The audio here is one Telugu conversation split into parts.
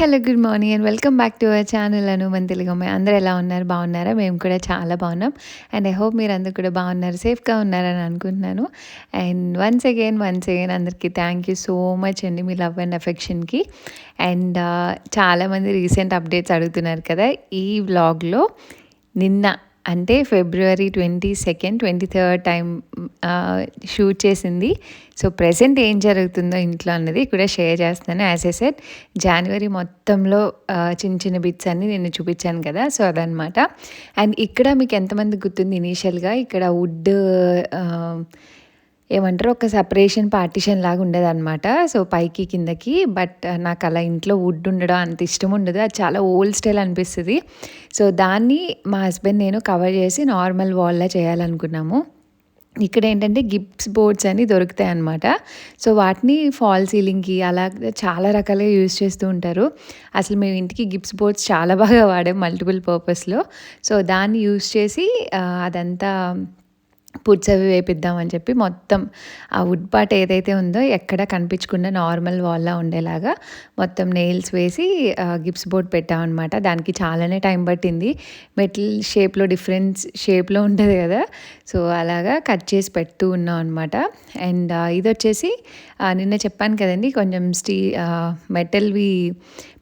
Hello. Good morning and welcome back to our channel మన తెలుగు అమ్మాయి. అందరూ ఎలా ఉన్నారు? బాగున్నారా? మేము కూడా చాలా బాగున్నాం. అండ్ ఐ హోప్ మీరందరూ కూడా బాగున్నారు, సేఫ్‌గా ఉన్నారని అనుకుంటున్నాను. అండ్ వన్స్ అగైన్ అందరికీ థ్యాంక్ యూ సో మచ్ అండి మీ లవ్ అండ్ అఫెక్షన్‌కి. అండ్ చాలామంది రీసెంట్ అప్డేట్స్ అడుగుతున్నారు కదా! ఈ వ్లాగ్‌లో నిన్న అంటే ఫిబ్రవరి 22nd, 23rd టైం షూట్ చేసింది. సో, ప్రెజెంట్ ఏం జరుగుతుందో ఇంట్లో అన్నది కూడా షేర్ చేస్తున్నాను. యాజ్ ఐ సెడ్ జనవరి మొత్తంలో చిన్న చిన్న బిట్స్ అన్నీ నిన్న చూపించాను కదా! సో, అదనమాట. అండ్ ఇక్కడ మీకు ఎంతమందికి గుర్తుంది ఇనీషియల్‌గా ఇక్కడ వుడ్ ఏమంటారు ఒక సెపరేషన్ పార్టిషన్ లాగా ఉండేదనమాట. సో, పైకి కిందకి. బట్ నాకు అలా ఇంట్లో వుడ్ ఉండడం అంత ఇష్టం ఉండదు. అది చాలా ఓల్డ్ స్టైల్ అనిపిస్తది. సో, దాన్ని మా హస్బెండ్ నేను కవర్ చేసి నార్మల్ వాల్‌లా చేయాలనుకున్నాము. ఇక్కడేంటంటే గిప్స్ బోర్డ్స్ అని దొరుకుతాయన్నమాట. సో, వాటిని ఫాల్ సీలింగ్‌కి అలా చాలా రకాలుగా యూజ్ చేస్తూ ఉంటారు. అసలు మేము ఇంటికి గిప్స్ బోర్డ్స్ చాలా బాగా వాడాం మల్టిపుల్ పర్పస్‌లో. సో, దాన్ని యూజ్ చేసి అదంతా పుట్స్ అవి వేపిద్దామని చెప్పి మొత్తం ఆ వుడ్ పార్ట్ ఏదైతే ఉందో ఎక్కడ కనిపించకుండా నార్మల్ వాల్‌లా ఉండేలాగా మొత్తం నెయిల్స్ వేసి గిప్స్ బోర్డ్ పెట్టామనమాట. దానికి చాలానే టైం పట్టింది. మెటల్ షేప్‌లో డిఫరెన్స్ షేప్‌లో ఉంటది కదా! సో, అలాగా కట్ చేసి పెడుతూ ఉన్నాం అనమాట. అండ్ ఇదొచ్చేసి నిన్న చెప్పాను కదండీ కొంచెం మెటల్‌వి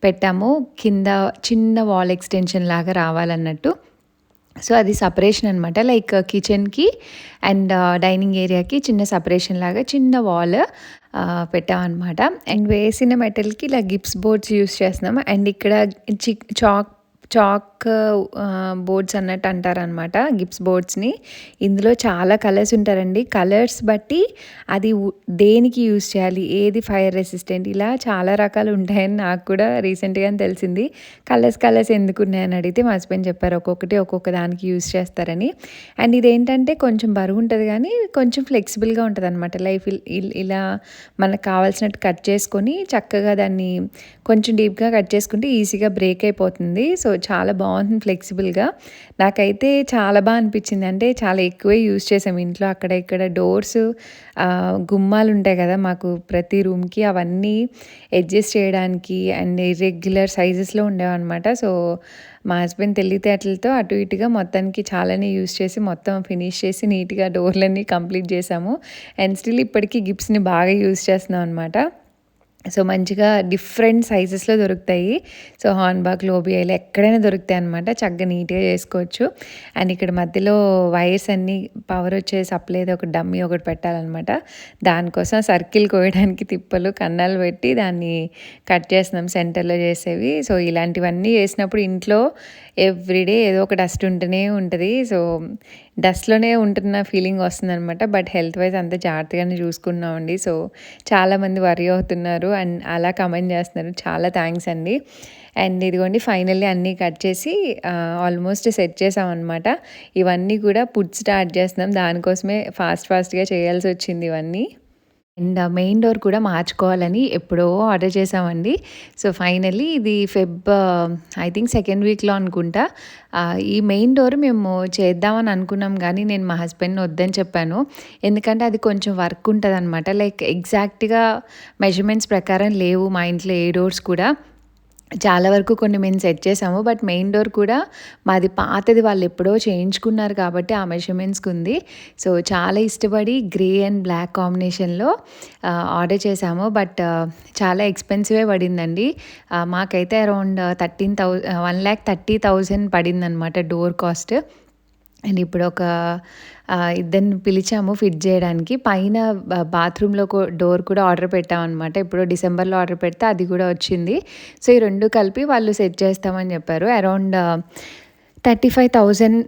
పెట్టాము. కింద చిన్న వాల్ ఎక్స్టెన్షన్ లాగా రావాలన్నట్టు. సో, అది సపరేషన్ అనమాట. లైక్ కిచెన్‌కి అండ్ డైనింగ్ ఏరియాకి చిన్న సెపరేషన్ లాగా చిన్న వాల్ పెట్టామనమాట. అండ్ వేసిన మెటల్‌కి ఇలా గిప్స్ బోర్డ్స్ యూజ్ చేస్తున్నాము. అండ్ ఇక్కడ చాక్ బోర్డ్స్ అన్నట్టు అంటారనమాట గిప్స్ బోర్డ్స్‌ని. ఇందులో చాలా కలర్స్ ఉంటారండి. కలర్స్ బట్టి అది దేనికి యూజ్ చేయాలి, ఏది ఫైర్ రెసిస్టెంట్ ఇలా చాలా రకాలు ఉంటాయని నాకు కూడా రీసెంట్‌గానే తెలిసింది. కలర్స్ ఎందుకున్నాయని అడిగితే మా హస్బెండ్ చెప్పారు ఒక్కొక్కటి ఒక్కొక్క దానికి యూజ్ చేస్తారని. అండ్ ఇదేంటంటే కొంచెం బరువు ఉంటది కానీ కొంచెం ఫ్లెక్సిబుల్‌గా ఉంటదనమాట. ఇలా మనకు కావాల్సినట్టు కట్ చేసుకొని చక్కగా దాన్ని కొంచెం డీప్‌గా కట్ చేసుకుంటే ఈజీగా బ్రేక్ అయిపోతుంది. సో, చాలా బాగుంటుంది ఫ్లెక్సిబుల్‌గా. నాకైతే చాలా అనిపించింది. అంటే చాలా ఎక్కువే యూజ్ చేసాం ఇంట్లో. అక్కడ ఇక్కడ డోర్స్ గుమ్మాలు ఉంటాయి కదా మాకు ప్రతి రూమ్‌కి, అవన్నీ అడ్జస్ట్ చేయడానికి అండ్ ఇర్రెగ్యులర్ సైజెస్‌లో ఉండేవన్నమాట. సో, మా హస్బెండ్ తెలివితేటలతో అటు ఇటుగా మొత్తానికి చాలానే యూజ్ చేసి మొత్తం ఫినిష్ చేసి నీట్‌గా డోర్‌లన్నీ కంప్లీట్ చేసాము. అండ్ స్టిల్ ఇప్పటికీ గిప్స్‌ని బాగా యూజ్ చేస్తున్నాం అనమాట. సో, మంచిగా డిఫరెంట్ సైజెస్‌లో దొరుకుతాయి. సో, హార్న్‌బాక్, లోబియలు ఎక్కడైనా దొరుకుతాయి అనమాట. చక్కగా నీట్‌గా చేసుకోవచ్చు. అండ్ ఇక్కడ మధ్యలో వైర్స్ అన్నీ పవర్ వచ్చే సప్లైది ఒక డమ్మీ ఒకటి పెట్టాలనమాట. దానికోసం సర్కిల్ కోయడానికి తిప్పలు, కన్నాలు పెట్టి దాన్ని కట్ చేస్తున్నాం సెంటర్‌లో చేసేవి. సో, ఇలాంటివన్నీ చేసినప్పుడు ఇంట్లో ఎవ్రీడే ఏదో ఒక డస్ట్ ఉంటూనే ఉంటది. సో, డస్ట్‌లోనే ఉంటున్న ఫీలింగ్ వస్తుందనమాట. బట్ హెల్త్ వైజ్ అంతా జాగ్రత్తగానే చూసుకున్నామండి. సో, చాలామంది వర్రీ అవుతున్నారు అండ్ అలా కమెంట్ చేస్తున్నారు. చాలా థ్యాంక్స్ అండి. అండ్ ఇదిగోండి ఫైనల్లీ అన్నీ కట్ చేసి ఆల్మోస్ట్ సెట్ చేసామన్నమాట. ఇవన్నీ కూడా స్టార్ట్ చేస్తున్నాం. దానికోసమే ఫాస్ట్‌గా చేయాల్సొచ్చింది ఇవన్నీ. అండ్ మెయిన్ డోర్ కూడా మార్చుకోవాలని ఎప్పుడో ఆర్డర్ చేసామండి. సో, ఫైనల్లీ ఇది ఐ థింక్ సెకండ్ వీక్‌లో అనుకుంటా. ఈ మెయిన్ డోర్ మేము చేద్దామని అనుకున్నాం కానీ నేను మా హస్బెండ్‌ని వద్దని చెప్పాను. ఎందుకంటే అది కొంచెం వర్క్ ఉంటదనమాట. లైక్ ఎగ్జాక్ట్‌గా మెజర్‌మెంట్స్ ప్రకారం లేవు మా ఇంట్లో ఏ డోర్స్ కూడా. చాలా వరకు కొన్ని మేము సెట్ చేసాము. బట్ మెయిన్ డోర్ కూడా మాది పాతది, వాళ్ళు ఎప్పుడో చేయించుకున్నారు కాబట్టి ఆ మెజర్‌మెంట్స్‌కి ఉంది. సో, చాలా ఇష్టపడి గ్రే అండ్ బ్లాక్ కాంబినేషన్‌లో ఆర్డర్ చేసాము. బట్ చాలా ఎక్స్‌పెన్సివే పడిందండి. మాకైతే అరౌండ్ 1,30,000 పడిందనమాట డోర్ కాస్ట్. అండ్ ఇప్పుడు ఇద్దరిని పిలిచాము ఫిట్ చేయడానికి. పైన బాత్రూంలో డోర్ కూడా ఆర్డర్ పెట్టామన్నమాట. ఎప్పుడో డిసెంబర్‌లో ఆర్డర్ పెడితే అది కూడా వచ్చింది. సో, ఈ 2 కలిపి వాళ్ళు సెట్ చేస్తామని చెప్పారు. అరౌండ్ 35,000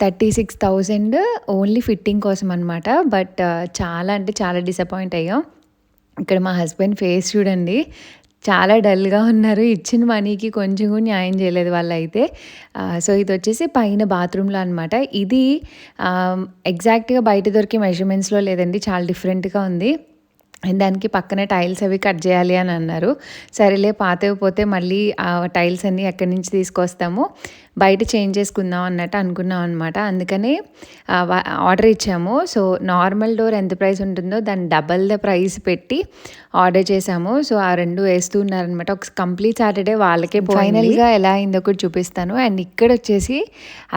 36,000 ఓన్లీ ఫిట్టింగ్ కోసం అనమాట. బట్ చాలా అంటే చాలా డిసప్పాయింట్ అయ్యాం. ఇక్కడ మా హస్బెండ్ ఫేస్ చూడండి. చాలా డల్‌గా ఉన్నారు. ఇచ్చిన మనీకి కొంచెం కూడా న్యాయం చేయలేదు వాళ్ళైతే. సో, ఇదొచ్చేసి పైన బాత్రూమ్‌లో అనమాట. ఇది ఎగ్జాక్ట్‌గా బయట దొరికే మెజర్‌మెంట్స్‌లో లేదండి. చాలా డిఫరెంట్‌గా ఉంది. అండ్ దానికి పక్కనే టైల్స్ అవి కట్ చేయాలి అని అన్నారు. సరేలే పాతవి పోతే మళ్ళీ ఆ టైల్స్ అన్నీ ఎక్కడి నుంచి తీసుకొస్తాము. బయట చేంజ్ చేసుకుందాం అన్నట్టు అనుకున్నాం అనమాట. అందుకనే ఆర్డర్ ఇచ్చాము. సో నార్మల్ డోర్ ఎంత ప్రైస్ ఉంటుందో దాన్ని డబల్ ద ప్రైస్ పెట్టి ఆర్డర్ చేసాము. సో ఆ 2 వేస్తూ ఉన్నారనమాట. ఒక కంప్లీట్ సాటర్డే వాళ్ళకే ఫైనల్గా ఎలా అయిందో కూడా చూపిస్తాను. అండ్ ఇక్కడ వచ్చేసి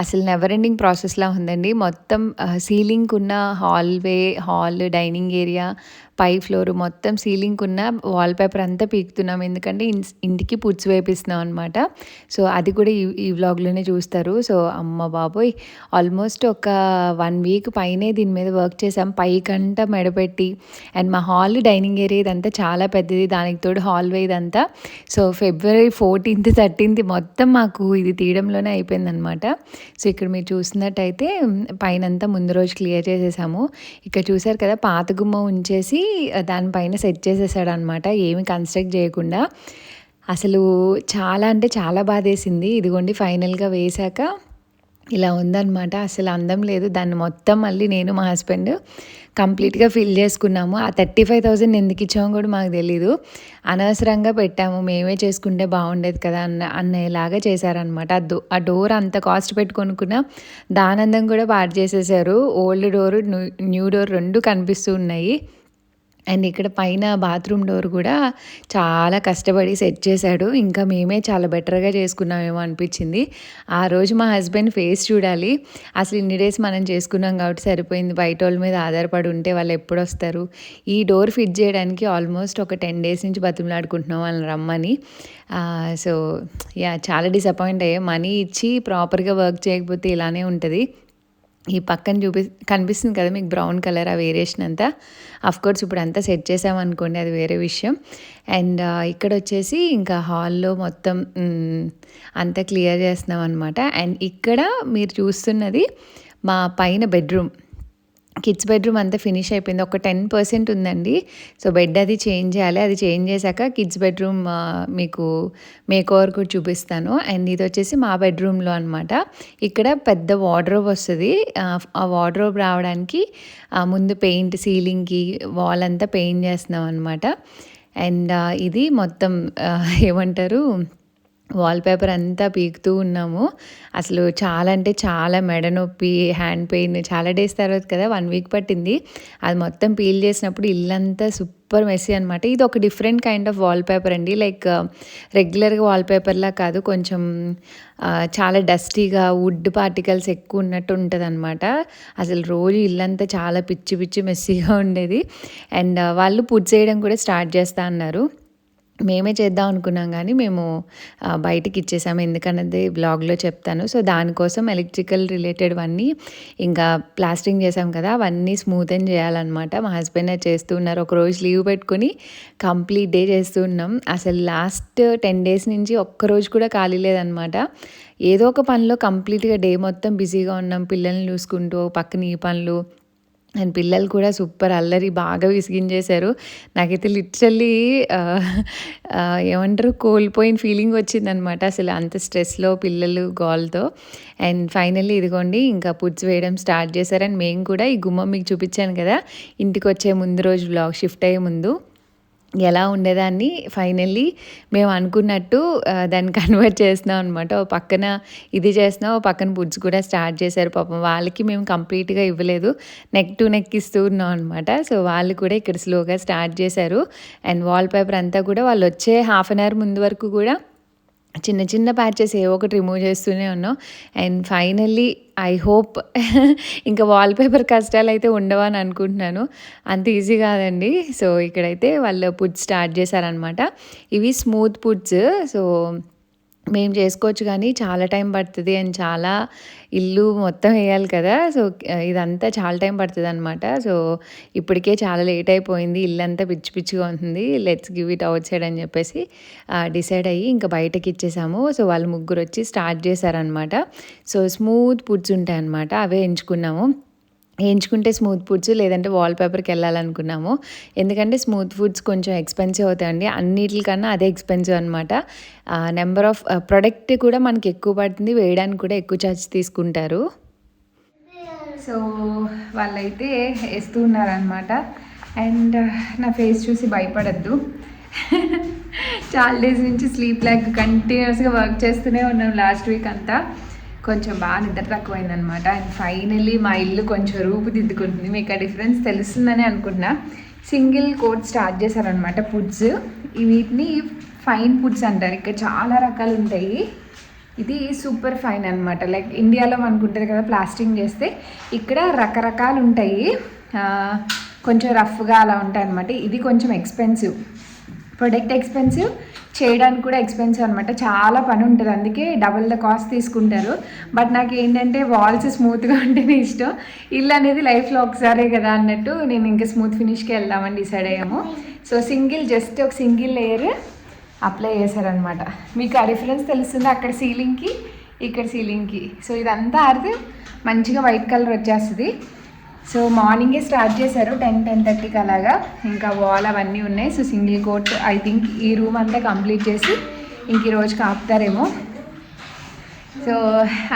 అసలు నెవర్ ఎండింగ్ ప్రాసెస్లా ఉందండి. మొత్తం సీలింగ్ ఉన్న హాల్ డైనింగ్ ఏరియా పై ఫ్లోర్ మొత్తం సీలింగ్ ఉన్న వాల్పేపర్ అంతా పీకుతున్నాం. ఎందుకంటే ఇంటికి పుచ్చు వేపిస్తున్నాం అనమాట. సో అది కూడా ఈ వ్లాగ్లోనే చూస్తారు. సో అమ్మ బాబోయ్, ఆల్మోస్ట్ ఒక 1 వీక్ పైనే దీని మీద వర్క్ చేసాం. పైకంతా మెడపెట్టి. అండ్ మా హాల్ డైనింగ్ ఏరియా ఇదంతా చాలా పెద్దది, దానికి తోడు హాల్వే ఇదంతా. సో February 14th 13th మొత్తం మాకు ఇది తీయడంలోనే అయిపోయిందనమాట. సో ఇక్కడ మీరు చూసినట్టయితే పైనంతా ముందు రోజు క్లియర్ చేసేసాము. ఇక్కడ చూసారు కదా, పాత గుమ్మ ఉంచేసి దానిపైన సెట్ చేసేసాడనమాట, ఏమి కన్స్ట్రక్ట్ చేయకుండా. అసలు చాలా అంటే చాలా బాధేసింది. ఇదిగోండి ఫైనల్గా వేశాక ఇలా ఉందన్నమాట. అసలు అందం లేదు. దాన్ని మొత్తం మళ్ళీ నేను మా హస్బెండ్ కంప్లీట్గా ఫిల్ చేసుకున్నాము. ఆ 35,000 ఎందుకు ఇచ్చామో కూడా మాకు తెలీదు. అనవసరంగా పెట్టాము, మేమే చేసుకుంటే బాగుండేది కదా అన్నలాగా చేశారనమాట. ఆ డోర్ అంత కాస్ట్ పెట్టి కొనుక్కున్నా దానందం కూడా పాడు చేసేసారు. ఓల్డ్ డోర్ న్యూ డోర్ 2 కనిపిస్తూ ఉన్నాయి. అండ్ ఇక్కడ పైన బాత్రూమ్ డోర్ కూడా చాలా కష్టపడి సెట్ చేశాడు. ఇంకా మేమే చాలా బెటర్గా చేసుకున్నామేమో అనిపించింది. ఆ రోజు మా హస్బెండ్ ఫేస్ చూడాలి. అసలు ఇన్ని డేస్ మనం చేసుకున్నాం కాబట్టి సరిపోయింది, బయట వాళ్ళ మీద ఆధారపడి ఉంటే వాళ్ళు ఎప్పుడు వస్తారు. ఈ డోర్ ఫిట్ చేయడానికి ఆల్మోస్ట్ ఒక 10 days నుంచి బతిమలాడుకుంటున్నాం వాళ్ళని రమ్మని. సో చాలా డిసప్పాయింట్ అయ్యాం. మనీ ఇచ్చి ప్రాపర్గా వర్క్ చేయకపోతే ఇలానే ఉంటుంది. ఈ పక్కన కనిపిస్తుంది కదా మీకు బ్రౌన్ కలర్, ఆ వేరియేషన్ అంతా. అఫ్కోర్స్ ఇప్పుడు అంతా సెట్ చేసామనుకోండి, అది వేరే విషయం. అండ్ ఇక్కడ వచ్చేసి ఇంకా హాల్లో మొత్తం అంతా క్లియర్ చేస్తున్నాం అనమాట. అండ్ ఇక్కడ మీరు చూస్తున్నది మా పైన బెడ్రూమ్, కిడ్స్ బెడ్రూమ్ అంతా ఫినిష్ అయిపోయింది. ఒక 10% ఉందండి. సో బెడ్ అది చేంజ్ చేయాలి. అది చేంజ్ చేశాక కిడ్స్ బెడ్రూమ్ మీకు మేకోవర్ కూడా చూపిస్తాను. అండ్ ఇది వచ్చేసి మా బెడ్రూమ్లో అనమాట. ఇక్కడ పెద్ద వార్డ్రోబ్ వస్తుంది. ఆ వార్డ్రోబ్ రావడానికి ముందు పెయింట్, సీలింగ్కి వాల్ అంతా పెయింట్ చేస్తున్నాం అనమాట. అండ్ ఇది మొత్తం ఏమంటారు, వాల్పేపర్ అంతా పీకుతూ ఉన్నాము. అసలు చాలా అంటే చాలా మెడ నొప్పి, హ్యాండ్ పెయిన్, చాలా డేస్ తర్వాత కదా, 1 వీక్ పట్టింది. అది మొత్తం పీల్ చేసినప్పుడు ఇల్లంతా సూపర్ మెస్సీ అనమాట. ఇది ఒక డిఫరెంట్ కైండ్ ఆఫ్ వాల్పేపర్ అండి. లైక్ రెగ్యులర్గా వాల్పేపర్లా కాదు, కొంచెం చాలా డస్టీగా వుడ్ పార్టికల్స్ ఎక్కువ ఉన్నట్టు ఉంటుంది అనమాట. అసలు రోజు ఇల్లంతా చాలా పిచ్చి పిచ్చి మెస్సీగా ఉండేది. అండ్ వాళ్ళు పుట్ చేయడం కూడా స్టార్ట్ చేస్తా అన్నారు. మేమే చేద్దాం అనుకున్నాం కానీ మేము బయటికి ఇచ్చేసాము, ఎందుకన్నది బ్లాగ్లో చెప్తాను. సో దానికోసం ఎలక్ట్రికల్ రిలేటెడ్ అన్నీ ఇంకా ప్లాస్టరింగ్ చేసాం కదా, అవన్నీ స్మూతెన్ చేయాలన్నమాట. మా హస్బెండ్ చేస్తూ ఉన్నారు. ఒక రోజు లీవ్ పెట్టుకొని కంప్లీట్ డే చేస్తూ ఉన్నాం. అసలు లాస్ట్ 10 days నుంచి ఒక్కరోజు కూడా ఖాళీ లేదనమాట. ఏదో ఒక పనిలో కంప్లీట్గా డే మొత్తం బిజీగా ఉన్నాం. పిల్లల్ని చూసుకుంటూ పక్కన ఈ పనులు. అండ్ పిల్లలు కూడా సూపర్ అల్లరి, బాగా విసిగించేశారు. నాకైతే లిటరల్లీ ఏమంటారు, కోల్పోయిన ఫీలింగ్ వచ్చిందనమాట అసలు అంత స్ట్రెస్లో పిల్లలు గోల్తో. అండ్ ఫైనల్లీ ఇదిగోండి ఇంకా పుట్స్ వేయడం స్టార్ట్ చేశారు. అండ్ మేము కూడా ఈ గుమ్మం మీకు చూపించాను కదా, ఇంటికి వచ్చే ముందు రోజు వ్లాగ్ షిఫ్ట్ అయ్యే ముందు ఎలా ఉండేదాన్ని, ఫైనల్లీ మేము అనుకున్నట్టు దాన్ని కన్వర్ట్ చేస్తున్నాం అనమాట. ఓ పక్కన ఇది చేస్తున్నాం, ఓ పక్కన పుడ్స్ కూడా స్టార్ట్ చేశారు. పాపం వాళ్ళకి మేము కంప్లీట్గా ఇవ్వలేదు, నెక్ టు నెక్ ఇస్తూ ఉన్నాం అనమాట. సో వాళ్ళు కూడా ఇక్కడ స్లోగా స్టార్ట్ చేశారు. అండ్ వాల్పేపర్ అంతా కూడా వాళ్ళు వచ్చే 1/2 hour ముందు వరకు కూడా చిన్న చిన్న ప్యాచెస్ ఏవో ఒకటి రిమూవ్ చేస్తూనే ఉన్నాం. అండ్ ఫైనల్లీ ఐ హోప్ ఇంకా వాల్పేపర్ కష్టాలు అయితే ఉండవని అనుకుంటున్నాను. అంత ఈజీ కాదండి. సో ఇక్కడైతే వాళ్ళు పుట్స్ స్టార్ట్ చేశారనమాట. ఇవి స్మూత్ పుట్స్. సో మేము చేసుకోవచ్చు కానీ చాలా టైం పడుతుంది. అండ్ చాలా ఇల్లు మొత్తం వేయాలి కదా, సో ఇదంతా చాలా టైం పడుతుంది అనమాట. సో ఇప్పటికే చాలా లేట్ అయిపోయింది, ఇల్లంతా పిచ్చి పిచ్చిగా ఉంటుంది. Let's give it out side అని చెప్పేసి డిసైడ్ అయ్యి ఇంకా బయటకి ఇచ్చేసాము. సో వాళ్ళు ముగ్గురు వచ్చి స్టార్ట్ చేశారనమాట. సో స్మూత్ పుట్స్ ఉంటాయి అనమాట, అవే ఎంచుకున్నాము. ఎంచుకుంటే స్మూత్ ఫుడ్స్, లేదంటే వాల్పేపర్కి వెళ్ళాలనుకున్నాము. ఎందుకంటే స్మూత్ ఫుడ్స్ కొంచెం ఎక్స్పెన్సివ్ అవుతాయండి, అన్నిటికన్నా అదే ఎక్స్పెన్సివ్ అనమాట. నెంబర్ ఆఫ్ ప్రొడక్ట్ కూడా మనకి ఎక్కువ పడుతుంది, వేయడానికి కూడా ఎక్కువ ఛార్జ్ తీసుకుంటారు. సో వాళ్ళైతే వేస్తూ ఉన్నారనమాట. అండ్ నా ఫేస్ చూసి భయపడద్దు, చాలా డేస్ నుంచి స్లీప్ లాగ్ కంటిన్యూస్గా వర్క్ చేస్తూనే ఉన్నాం లాస్ట్ వీక్ అంతా. కొంచెం బాగా నిద్ర తక్కువైందనమాట. అండ్ ఫైనల్లీ మా ఇల్లు కొంచెం రూపుదిద్దుకుంటుంది. మీకు ఆ డిఫరెన్స్ తెలుస్తుందని అనుకుంటున్నా. సింగిల్ కోట్ స్టార్ట్ చేశారనమాట పుడ్స్. వీటిని ఫైన్ పుడ్స్ అంటారు. ఇక్కడ చాలా రకాలు ఉంటాయి. ఇది సూపర్ ఫైన్ అనమాట. లైక్ ఇండియాలో అనుకుంటారు కదా ప్లాస్టింగ్ చేస్తే, ఇక్కడ రకరకాలు ఉంటాయి. కొంచెం రఫ్గా అలా ఉంటాయి అనమాట. ఇది కొంచెం ఎక్స్పెన్సివ్, ప్రొడక్ట్ ఎక్స్పెన్సివ్, చేయడానికి కూడా ఎక్స్పెన్సివ్ అనమాట. చాలా పని ఉంటుంది, అందుకే డబుల్ ద కాస్ట్ తీసుకుంటారు. బట్ నాకు ఏంటంటే వాల్స్ స్మూత్గా ఉంటేనే ఇష్టం. ఇల్లు అనేది లైఫ్లో ఒకసారే కదా అన్నట్టు నేను ఇంకా స్మూత్ ఫినిష్కి వెళ్దామని డిసైడ్ అయ్యాము. సో జస్ట్ ఒక సింగిల్ లేయర్ అప్లై చేశారనమాట. మీకు ఆ డిఫరెన్స్ తెలుస్తుంది అక్కడ సీలింగ్కి ఇక్కడ సీలింగ్కి. సో ఇదంతా ఆడితే మంచిగా వైట్ కలర్ వచ్చేస్తుంది. సో మార్నింగే స్టార్ట్ చేశారు 10-10:30కి అలాగా. ఇంకా వాల్ అవన్నీ ఉన్నాయి. So single coat I think ఈ రూమ్ అంతా కంప్లీట్ చేసి ఇంక ఈరోజు ఆపుతారేమో. సో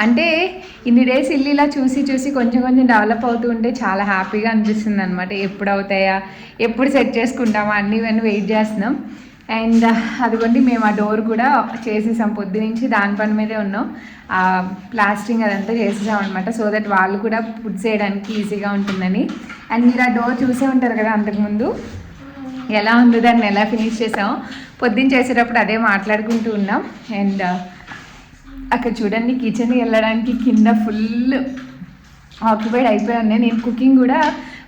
అంటే ఇన్ని డేస్ ఇల్లు ఇలా చూసి కొంచెం డెవలప్ అవుతూ ఉంటే చాలా హ్యాపీగా అనిపిస్తుంది అనమాట. ఎప్పుడు అవుతాయా, ఎప్పుడు సెట్ చేసుకుంటామా అన్నీ ఇవన్నీ వెయిట్ చేస్తున్నాం. అండ్ అదిగోండి మేము ఆ డోర్ కూడా చేసేసాం. పొద్దు నుంచి దాని పని మీదే ఉన్నాం. ప్లాస్టింగ్ అదంతా చేసేసాం అనమాట. సో దట్ వాళ్ళు కూడా ఫుడ్ చేయడానికి ఈజీగా ఉంటుందని. అండ్ మీరు ఆ డోర్ చూసే ఉంటారు కదా అంతకుముందు ఎలా ఉందో, దాన్ని ఎలా ఫినిష్ చేసాం. పొద్దున్న చేసేటప్పుడు అదే మాట్లాడుకుంటూ ఉన్నాం. అండ్ అక్కడ చూడండి కిచెన్కి వెళ్ళడానికి కింద ఫుల్ ఆక్యుపైడ్ అయిపోయి ఉన్నాయి. నేను కుకింగ్ కూడా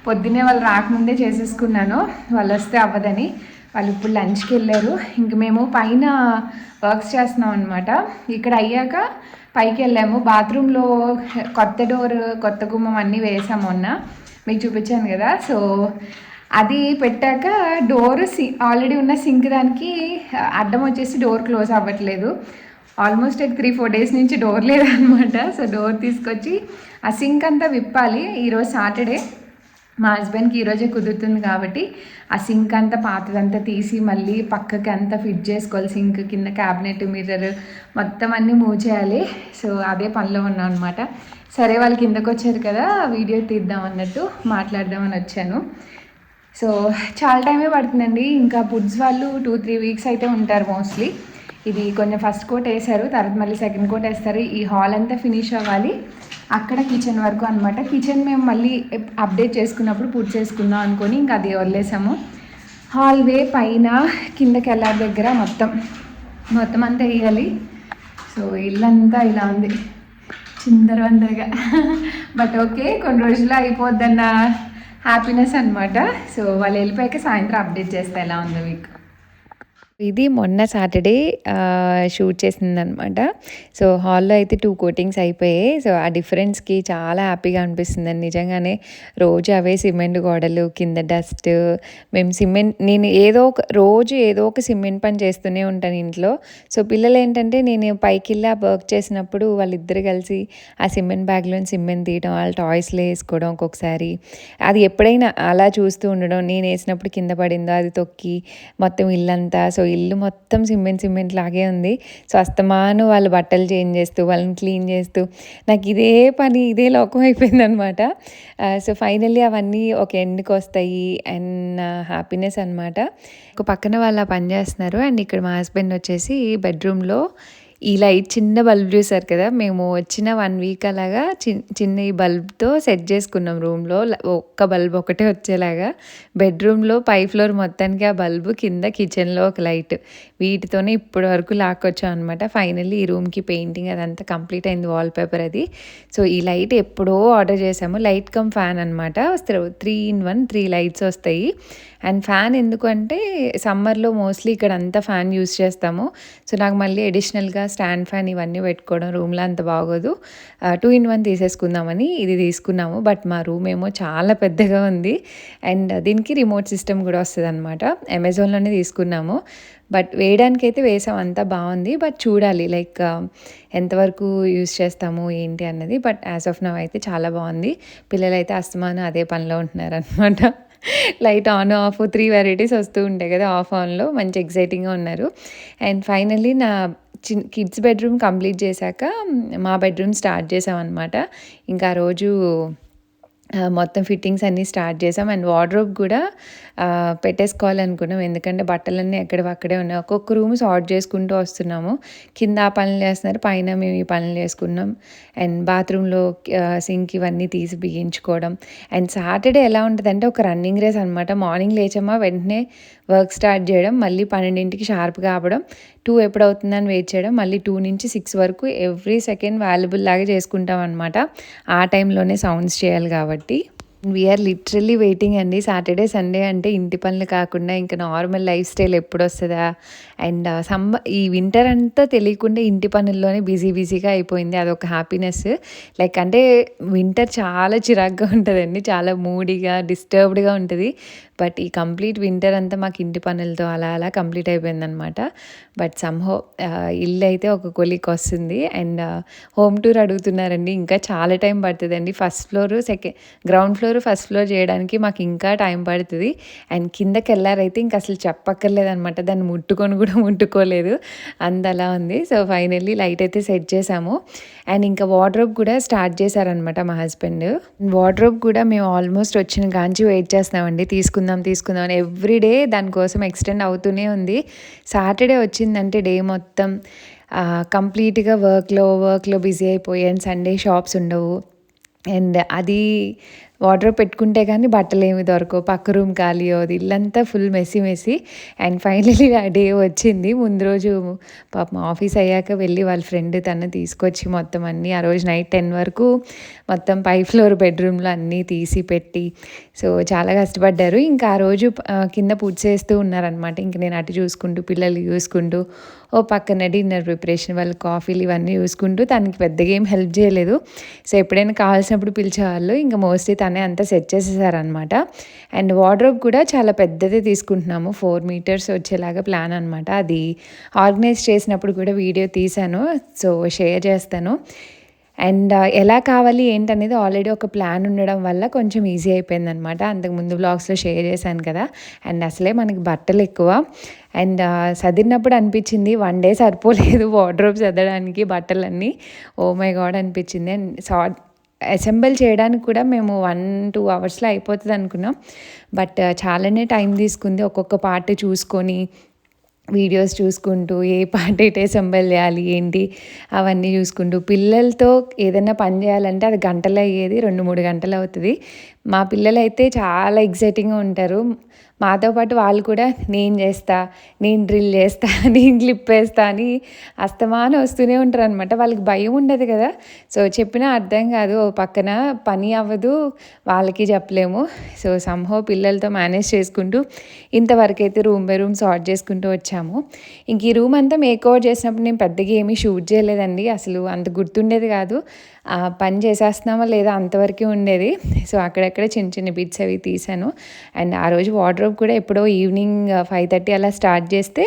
పొద్దున్నే వాళ్ళు రాకముందే చేసేసుకున్నాను, వాళ్ళు వస్తే అవ్వదని. వాళ్ళు ఇప్పుడు లంచ్కి వెళ్ళారు. ఇంక మేము పైన వర్క్స్ చేస్తున్నాం అనమాట. ఇక్కడ అయ్యాక పైకి వెళ్ళాము. బాత్రూంలో కొత్త డోర్, కొత్త గుమ్మం అన్నీ వేసాము మొన్న, మీకు చూపించాను కదా. సో అది పెట్టాక డోర్ ఆల్రెడీ ఉన్న సింక్ దానికి అడ్డం వచ్చేసి డోర్ క్లోజ్ అవ్వట్లేదు. ఆల్మోస్ట్ 3-4 డేస్ నుంచి డోర్ లేదనమాట. సో డోర్ తీసుకొచ్చి ఆ సింక్ అంతా విప్పాలి. ఈరోజు సాటర్డే, మా హస్బెండ్కి ఈరోజే కుదురుతుంది కాబట్టి ఆ సింక్ అంతా పాతదంతా తీసి మళ్ళీ పక్కకి అంతా ఫిట్ చేసుకోవాలి. సింక్ కింద క్యాబినెట్, మిర్రర్ మొత్తం అన్నీ మూవ్ చేయాలి. సో అదే పనిలో ఉన్నాం అనమాట. సరే వాళ్ళు కిందకు వచ్చారు కదా, వీడియో తీద్దాం అన్నట్టు మాట్లాడదామని వచ్చాను. సో చాలా టైమే పడుతుందండి. ఇంకా ఫుడ్స్ వాళ్ళు 2-3 వీక్స్ అయితే ఉంటారు మోస్ట్లీ. ఇది కొంచెం ఫస్ట్ కోట్ వేశారు, తర్వాత మళ్ళీ సెకండ్ కోట్ వేస్తారు. ఈ హాల్ అంతా ఫినిష్ అవ్వాలి. అక్కడ కిచెన్ వరకు అనమాట. కిచెన్ మేము మళ్ళీ అప్డేట్ చేసుకున్నప్పుడు పూర్తి చేసుకుందాం అనుకొని ఇంకా అది వదిలేసాము. హాల్వే పైన కిందకి వెళ్ళారి దగ్గర మొత్తం అంతా వేయాలి. సో ఇల్లంతా ఇలా ఉంది చిందరవందరగా. బట్ ఓకే, కొన్ని రోజుల్లో అయిపోద్దన్న హ్యాపీనెస్ అనమాట. సో వాళ్ళు వెళ్ళిపోయాక సాయంత్రం అప్డేట్ చేస్తే ఎలా ఉందో మీకు. ఇది మొన్న సాటర్డే షూట్ చేసిందనమాట. సో హాల్లో అయితే 2 కోటింగ్స్ అయిపోయాయి. సో ఆ డిఫరెన్స్కి చాలా హ్యాపీగా అనిపిస్తుందండి నిజంగానే. రోజు అవే సిమెంట్ గోడలు, కింద డస్ట్. నేను రోజు ఏదో ఒక సిమెంట్ పని చేస్తూనే ఉంటాను ఇంట్లో. సో పిల్లలు ఏంటంటే నేను పైకి వెళ్ళి వర్క్ చేసినప్పుడు వాళ్ళిద్దరు కలిసి ఆ సిమెంట్ బ్యాగ్లో సిమెంట్ తీయడం, వాళ్ళ టాయ్స్లో వేసుకోవడం, ఒక్కొక్కసారి అది ఎప్పుడైనా అలా చూస్తూ ఉండడం. నేను వేసినప్పుడు కింద పడిందో అది తొక్కి మొత్తం ఇల్లంతా. సో ఇల్లు మొత్తం సిమెంట్ లాగే ఉంది. సో అస్తమాను వాళ్ళు బట్టలు చేంజ్ చేస్తూ, వాళ్ళని క్లీన్ చేస్తూ, నాకు ఇదే లోకం అయిపోయిందనమాట. సో ఫైనల్లీ అవన్నీ ఒక ఎండ్కి వస్తాయి అండ్ హ్యాపీనెస్ అనమాట. ఒక పక్కన వాళ్ళు పని చేస్తున్నారు. అండ్ ఇక్కడ మా హస్బెండ్ వచ్చేసి బెడ్రూమ్లో ఈ లైట్ చిన్న బల్బ్ చూసారు కదా, మేము వచ్చిన 1 వీక్ అలాగా చిన్న ఈ బల్బ్తో సెట్ చేసుకున్నాం రూమ్లో. ఒక్క బల్బ్ ఒకటే వచ్చేలాగా బెడ్రూమ్లో పై ఫ్లోర్ మొత్తానికి ఆ బల్బు, కింద కిచెన్లో ఒక లైట్, వీటితోనే ఇప్పటి వరకు లాక్కొచ్చాం అనమాట. ఫైనల్లీ ఈ రూమ్కి పెయింటింగ్ అదంతా కంప్లీట్ అయింది, వాల్పేపర్ అది. సో ఈ లైట్ ఎప్పుడో ఆర్డర్ చేసాము. లైట్ కమ్ ఫ్యాన్ అనమాట. 3-in-1 3 లైట్స్ వస్తాయి. అండ్ ఫ్యాన్ ఎందుకంటే సమ్మర్లో మోస్ట్లీ ఇక్కడ అంతా ఫ్యాన్ యూస్ చేస్తాము. సో నాకు మళ్ళీ అడిషనల్గా స్టాండ్ ఫ్యాన్ ఇవన్నీ పెట్టుకోవడం రూమ్లో అంత బాగోదు. 2-in-1 తీసేసుకుందామని ఇది తీసుకున్నాము. బట్ మా రూమ్ ఏమో చాలా పెద్దగా ఉంది. అండ్ దీనికి రిమోట్ సిస్టమ్ కూడా వస్తుంది అనమాట. అమెజాన్లోనే తీసుకున్నాము. బట్ వేయడానికైతే వేసాం, అంతా బాగుంది. బట్ చూడాలి లైక్ ఎంతవరకు యూస్ చేస్తాము ఏంటి అన్నది. బట్ యాజ్ ఆఫ్ నౌ అయితే చాలా బాగుంది. పిల్లలైతే అస్తమానం అదే పనిలో ఉంటున్నారనమాట. లైట్ ఆన్ ఆఫ్ 3 వెరైటీస్ వస్తూ ఉంటాయి కదా ఆఫ్ ఆన్లో, మంచి ఎగ్జైటింగ్గా ఉన్నారు. అండ్ ఫైనల్లీ నా కిడ్స్ బెడ్రూమ్ కంప్లీట్ చేశాక మా బెడ్రూమ్ స్టార్ట్ చేసామన్నమాట. ఇంకా ఆ రోజు మొత్తం ఫిట్టింగ్స్ అన్నీ స్టార్ట్ చేసాం. అండ్ వార్డ్రోబ్ కూడా పెట్టేసుకోవాలనుకున్నాం. ఎందుకంటే బట్టలన్నీ ఎక్కడివి అక్కడే ఉన్నాయి. ఒక్కొక్క రూమ్ సార్ట్ చేసుకుంటూ వస్తున్నాము. కింద ఆ పనులు చేస్తున్నారు, పైన మేము ఈ పనులు చేసుకున్నాం. అండ్ బాత్రూంలో సింక్ ఇవన్నీ తీసి బిగించుకోవడం. అండ్ సాటర్డే ఎలా ఉంటుందంటే ఒక రన్నింగ్ రేస్ అనమాట. మార్నింగ్ లేచామా వెంటనే వర్క్ స్టార్ట్ చేయడం, మళ్ళీ 12కి షార్ప్గా ఆపడం, 2 ఎప్పుడవుతుందని వెయిట్ చేయడం, మళ్ళీ 2 నుంచి 6 వరకు ఎవ్రీ సెకండ్ వాల్యుబుల్ లాగా చేసుకుంటాం అనమాట. ఆ టైంలోనే సౌండ్స్ చేయాలి కాబట్టి. వీఆర్ లిటరల్లీ వెయిటింగ్ అండి. సాటర్డే, సండే అంటే ఇంటి పనులు కాకుండా ఇంకా నార్మల్ లైఫ్ స్టైల్ ఎప్పుడొస్తదా? అండ్ ఈ వింటర్ అంతా తెలియకుండా ఇంటి పనుల్లోనే బిజీగా అయిపోయింది. అదొక హ్యాపీనెస్. లైక్ అంటే వింటర్ చాలా చిరాకుగా ఉంటదండి. చాలా మూడీగా, డిస్టర్బ్డ్‌గా ఉంటది. బట్ ఈ కంప్లీట్ వింటర్ అంతా మాకు ఇంటి పనులతో అలా కంప్లీట్ అయిపోయిందనమాట. బట్ సమ్‌హౌ ఇల్లయితే ఒక కొలిక్కొస్తుంది. అండ్ హోమ్ టూర్ అడుగుతున్నారండి. ఇంకా చాలా టైం పడతదండి. గ్రౌండ్ ఫ్లోర్, ఫస్ట్ ఫ్లోర్ చేయడానికి మాకు ఇంకా టైం పడుతది. అండ్ కిందకెళ్లారైతే ఇంక అసలు చెప్పక్కర్లేదనమాట. దాన్ని ముట్టుకొని కూడా ముట్టుకోలేదు. అంతలా ఉంది. సో, ఫైనల్లీ లైట్ అయితే సెట్ చేసాము. అండ్ ఇంకా వార్డ్రోబ్ కూడా స్టార్ట్ చేశారనమాట మా హస్బెండ్. వార్డ్రోబ్ కూడా మేము ఆల్మోస్ట్ వచ్చిన కాంచి వెయిట్ చేస్తున్నామండి. తీసుకుందాం అని ఎవ్రీడే దానికోసం ఎక్స్టెండ్ అవుతూనే ఉంది. సాటర్డే వచ్చిందంటే డే మొత్తం కంప్లీట్‌గా వర్క్‌లో బిజీ అయిపోయి, అండ్ సండే షాప్స్ ఉండవు. అండ్ అది వార్డ్రోబ్ పెట్టుకుంటే కానీ బట్టలేమి దొరకవు. పక్క రూమ్ ఖాళీ అవ్వదు. ఇల్లంతా ఫుల్ మెస్సీ. అండ్ ఫైనల్లీ ఆ డే వచ్చింది. ముందు రోజు పాపం ఆఫీస్ అయ్యాక వెళ్ళి వాళ్ళ ఫ్రెండ్ తను తీసుకొచ్చి మొత్తం అన్నీ ఆ రోజు నైట్ 10 వరకు మొత్తం పై ఫ్లోర్ బెడ్రూమ్లో అన్నీ తీసి పెట్టి, సో చాలా కష్టపడ్డారు. ఇంకా ఆ రోజు కింద పూజ చేస్తూ ఉన్నారనమాట. ఇంక నేను అటు చూసుకుంటూ, పిల్లలు చూసుకుంటూ, ఓ పక్కన డిన్నర్ ప్రిపరేషన్, వాళ్ళ కాఫీలు ఇవన్నీ చూసుకుంటూ తనకి పెద్దగా ఏం హెల్ప్ చేయలేదు. సో ఎప్పుడైనా కావాల్సినప్పుడు పిలిచేవాళ్ళు. ఇంకా మోస్ట్లీ తనే అంతా సెట్ చేసేసారనమాట. అండ్ వార్డ్రోబ్ కూడా చాలా పెద్దదే తీసుకుంటున్నాము. 4 మీటర్స్ వచ్చేలాగా ప్లాన్ అనమాట. అది ఆర్గనైజ్ చేసినప్పుడు కూడా వీడియో తీశాను. సో షేర్ చేస్తాను. అండ్ ఎలా కావాలి ఏంటనేది ఆల్రెడీ ఒక ప్లాన్ ఉండడం వల్ల కొంచెం ఈజీ అయిపోయిందనమాట. అంతకుముందు వ్లాగ్స్‌లో షేర్ చేశాను కదా! అండ్ అసలే మనకి బట్టలు ఎక్కువ. అండ్ సదిరినప్పుడు అనిపించింది 1 డే సరిపోలేదు వార్డ్రోబ్ సర్దడానికి బట్టలన్నీ. ఓహ్ మై గాడ్ అనిపించింది. అండ్ అసెంబుల్ చేయడానికి కూడా మేము 1-2 అవర్స్‌లో అయిపోతదనుకున్నాం. బట్ చాలానే టైం తీసుకుంది. ఒక్కొక్క పార్ట్ చూసుకొని, వీడియోస్ చూసుకుంటూ, ఏ పార్ట్ ఎటు అసెంబుల్ చేయాలి ఏంటి అవన్నీ చూసుకుంటూ, పిల్లలతో ఏదైనా పని చేయాలంటే అది గంటలో అయ్యేది 2-3 గంటలు అవుతది. మా పిల్లలైతే చాలా ఎక్సైటింగ్‌గా ఉంటారు. మాతో పాటు వాళ్ళు కూడా నేను చేస్తా, నేను డ్రిల్ చేస్తా, నేను క్లిప్ వేస్తా అని అస్తమానం వస్తూనే ఉంటారనమాట. వాళ్ళకి భయం ఉండదు కదా! సో చెప్పినా అర్థం కాదు. ఓ పక్కన పని అవ్వదు, వాళ్ళకి చెప్పలేము. సో సమ్‌హౌ పిల్లలతో మేనేజ్ చేసుకుంటూ ఇంతవరకైతే రూమ్ బై రూమ్ సార్ట్ చేసుకుంటూ వచ్చాము. ఇంక ఈ రూమ్ అంతా మేకోవర్ చేసినప్పుడు నేను పెద్దగా ఏమీ షూట్ చేయలేదండి. అసలు అంత గుర్తుండేది కాదు. పని చేసేస్తున్నామా లేదా అంతవరకే ఉండేది. సో అక్కడక్కడ చిన్న బిట్స్ అవి తీశాను. అండ్ ఆ రోజు వార్డ్రోబ్ కూడా ఎప్పుడో ఈవినింగ్ 5:30 అలా స్టార్ట్ చేస్తే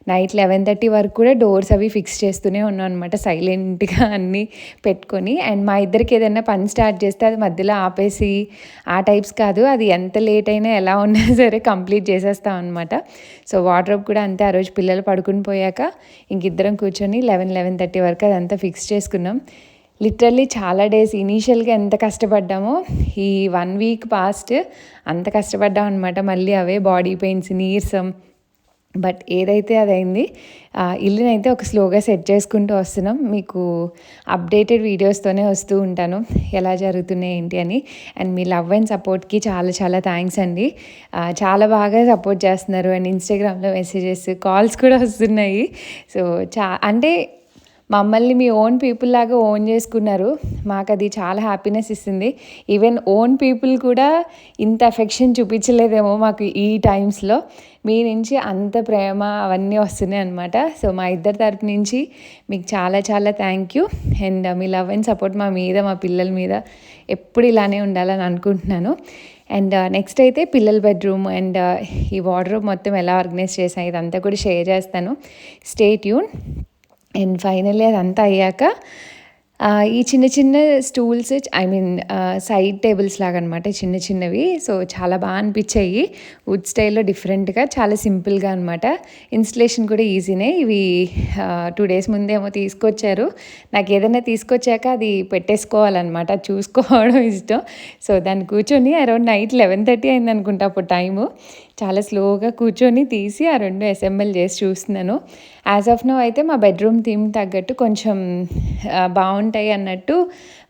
నైట్ 11:30 వరకు కూడా డోర్స్ అవి ఫిక్స్ చేస్తూనే ఉన్నాం అనమాట. సైలెంట్‌గా అన్నీ పెట్టుకొని. అండ్ మా ఇద్దరికి ఏదైనా పని స్టార్ట్ చేస్తే అది మధ్యలో ఆపేసి ఆ టైప్స్ కాదు. అది ఎంత లేట్ అయినా ఎలా ఉన్నా సరే కంప్లీట్ చేసేస్తాం అనమాట. సో వార్డ్రోబ్ కూడా అంతే. ఆ రోజు పిల్లలు పడుకుని పోయాక ఇంకిద్దరం కూర్చొని 11:30 వరకు అదంతా ఫిక్స్ చేసుకున్నాం. లిటరల్లీ చాలా డేస్ ఇనీషియల్‌గా ఎంత కష్టపడ్డామో ఈ 1 వీక్ పాస్ట్ అంత కష్టపడ్డాం అనమాట. మళ్ళీ అవే బాడీ పెయిన్స్, నీరసం. బట్ ఏదైతే అదైంది. ఇల్లునైతే ఒక స్లోగా సెట్ చేసుకుంటూ వస్తున్నాం. మీకు అప్డేటెడ్ వీడియోస్తోనే వస్తూ ఉంటాను ఎలా జరుగుతున్నాయి ఏంటి అని. అండ్ మీ లవ్ అండ్ సపోర్ట్‌కి చాలా థ్యాంక్స్ అండి. చాలా బాగా సపోర్ట్ చేస్తున్నారు. అండ్ ఇన్‌స్టాగ్రామ్‌లో మెసేజెస్, కాల్స్ కూడా వస్తున్నాయి. సో అంటే మమ్మల్ని మీ ఓన్ పీపుల్ లాగా ఓన్ చేసుకున్నారు. మాకది చాలా హ్యాపీనెస్ ఇస్తుంది. ఈవెన్ ఓన్ పీపుల్ కూడా ఇంత అఫెక్షన్ చూపించలేదేమో మాకు ఈ టైమ్స్‌లో. మీ నుంచి అంత ప్రేమ అవన్నీ వస్తున్నాయి అనమాట. సో మా ఇద్దరి తరపు నుంచి మీకు చాలా thank you. And me love and support మా మీద, మా పిల్లల మీద ఎప్పుడు ఇలానే ఉండాలని అనుకుంటున్నాను. అండ్ నెక్స్ట్ అయితే పిల్లల బెడ్రూమ్ అండ్ ఈ వార్డ్రోబ్ మొత్తం ఎలా ఆర్గనైజ్ చేసాను ఇదంతా కూడా షేర్ చేస్తాను. Stay tune. అండ్ ఫైనల్లీ అదంతా అయ్యాక ఈ చిన్న చిన్న stools I mean side tables లాగా అనమాట చిన్న చిన్నవి. సో, చాలా అనిపిచ్చాయి. వుడ్ స్టైల్‌లో డిఫరెంట్‌గా చాలా సింపుల్‌గా అనమాట. ఇన్‌స్టలేషన్ కూడా ఈజీనే. ఇవి 2 డేస్ ముందేమో తీసుకొచ్చారు. నాకేదైనా తీసుకొచ్చాక అది పెట్టేసుకోవాలనమాట. చూసుకోవడం ఇష్టం. సో, దాన్ని కూర్చొని అరౌండ్ నైట్ 11:30 అయిందనుకుంటా అప్పుడు టైము. చాలా స్లోగా కూర్చొని తీసి ఆ 2 అసెంబుల్ చేసి చూస్తున్నాను. యాజ్ ఆఫ్ నౌ అయితే మా బెడ్‌రూమ్ థీమ్ తగ్గట్టు కొంచెం బావుంటాయి అన్నట్టు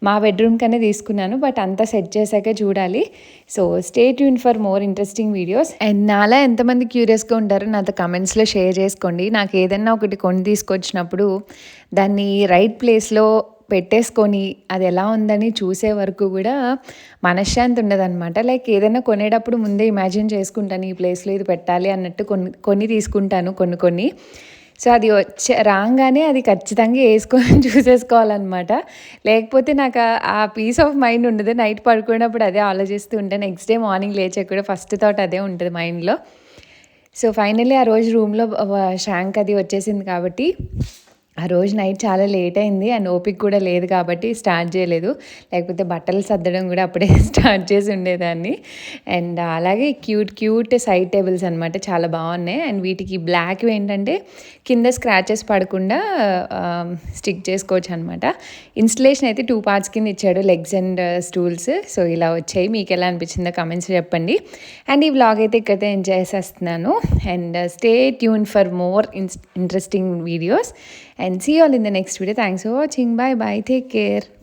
మా బెడ్‌రూమ్‌కనే తీసుకున్నాను. బట్ అంతా సెట్ చేశాకే చూడాలి. So, stay tuned for more interesting videos. And నాలా ఎంతమంది క్యూరియస్‌గా ఉంటారో నాతో కమెంట్స్‌లో షేర్ చేసుకోండి. నాకు ఏదన్నా ఒకటి కొని తీసుకొచ్చినప్పుడు దాన్ని రైట్ ప్లేస్‌లో పెట్టేసుకొని అది ఎలా ఉందని చూసే వరకు కూడా మనశ్శాంతి ఉండదనమాట. లైక్ ఏదైనా కొనేటప్పుడు ముందే ఇమాజిన్ చేసుకుంటాను ఈ ప్లేస్‌లో ఇది పెట్టాలి అన్నట్టు కొన్ని తీసుకుంటాను కొన్ని. సో, అది రాంగానే అది ఖచ్చితంగా యేసుకొని చూసేసుకోవాలనమాట. లేకపోతే నాకు ఆ పీస్ ఆఫ్ మైండ్ ఉండదు. నైట్ పడుకున్నప్పుడు అదే ఆలోచిస్తూ ఉంటా. నెక్స్ట్ డే మార్నింగ్ లేచాక కూడా ఫస్ట్ థాట్ అదే ఉంటది మైండ్‌లో. సో, ఫైనల్లీ ఆ రోజు రూమ్‌లో షాంక్ అది వచ్చేసింది కాబట్టి ఆ రోజు నైట్ చాలా లేట్ అయింది. అండ్ ఓపిక కూడా లేదు కాబట్టి స్టార్ట్ చేయలేదు. లేకపోతే బట్టలు సర్దడం కూడా అప్పుడే స్టార్ట్ చేసి ఉండేదాన్ని. అండ్ అలాగే క్యూట్ సైడ్ టేబుల్స్ అనమాట. చాలా బాగున్నాయి. అండ్ వీటికి బ్లాక్‌వి ఏంటంటే కింద స్క్రాచెస్ పడకుండా స్టిక్ చేసుకోవచ్చు అనమాట. ఇన్‌స్టలేషన్ అయితే 2 పార్ట్స్ కింద ఇచ్చాడు. Legs and stools. సో, ఇలా వచ్చాయి. మీకు ఎలా అనిపించిందో కామెంట్స్‌లో చెప్పండి. అండ్ ఈ వ్లాగ్ అయితే ఇక్కడితో ఎండ్ చేసేస్తున్నాను. And stay tune for more interesting videos. And see you all in the next video. Thanks for watching. Bye bye. Take care.